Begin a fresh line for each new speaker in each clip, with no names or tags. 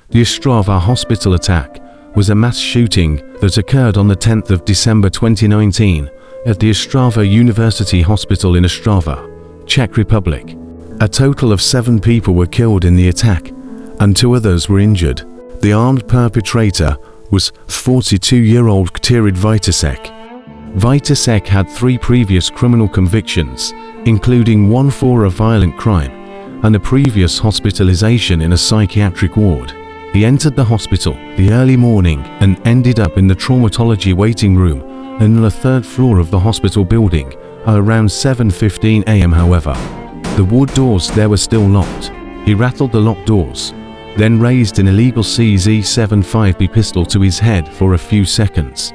The Ostrava hospital attack was a mass shooting that occurred on the 10th of December 2019 at the Ostrava University Hospital in Ostrava, Czech Republic. A total of 7 people were killed in the attack, and 2 others were injured. The armed perpetrator was 42-year-old Ctirad Vitásek. Vitásek had 3 previous criminal convictions, including one for a violent crime and a previous hospitalization in a psychiatric ward. He entered the hospital the early morning and ended up in the traumatology waiting room on the 3rd floor of the hospital building at around 7:15 a.m. However, the ward doors there were still locked. He rattled the locked doors, then raised an illegal CZ75B pistol to his head for a few seconds,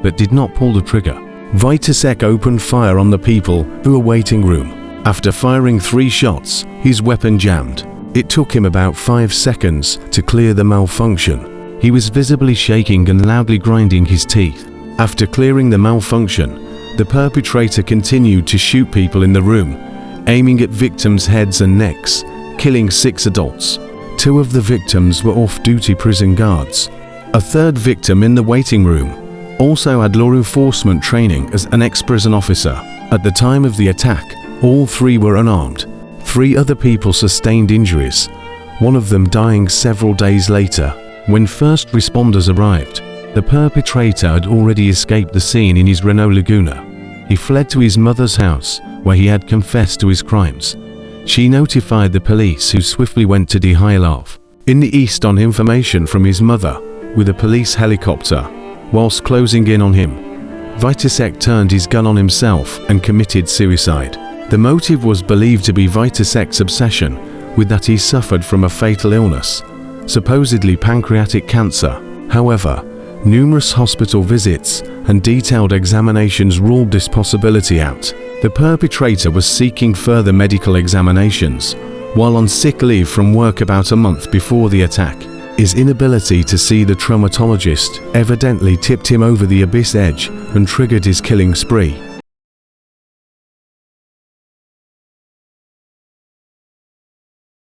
but did not pull the trigger. Vitásek opened fire on the people who were waiting room. After firing 3 shots, his weapon jammed. It took him about 5 seconds to clear the malfunction. He was visibly shaking and loudly grinding his teeth. After clearing the malfunction, the perpetrator continued to shoot people in the room, aiming at victims' heads and necks, killing 6 adults. 2 of the victims were off-duty prison guards. A 3rd victim in the waiting room also had law enforcement training as an ex-prison officer. At the time of the attack, all 3 were unarmed. 3 other people sustained injuries, one of them dying several days later. When first responders arrived, the perpetrator had already escaped the scene in his Renault Laguna. He fled to his mother's house, where he had confessed to his crimes. She notified the police, who swiftly went to Dihilov in the east on information from his mother with a police helicopter. Whilst closing in on him, Vitásek turned his gun on himself and committed suicide. The motive was believed to be Vitásek's obsession with that he suffered from a fatal illness, supposedly pancreatic cancer. However, numerous hospital visits and detailed examinations ruled this possibility out. The perpetrator was seeking further medical examinations while on sick leave from work about a month before the attack. His inability to see the traumatologist evidently tipped him over the abyss edge and triggered his killing spree.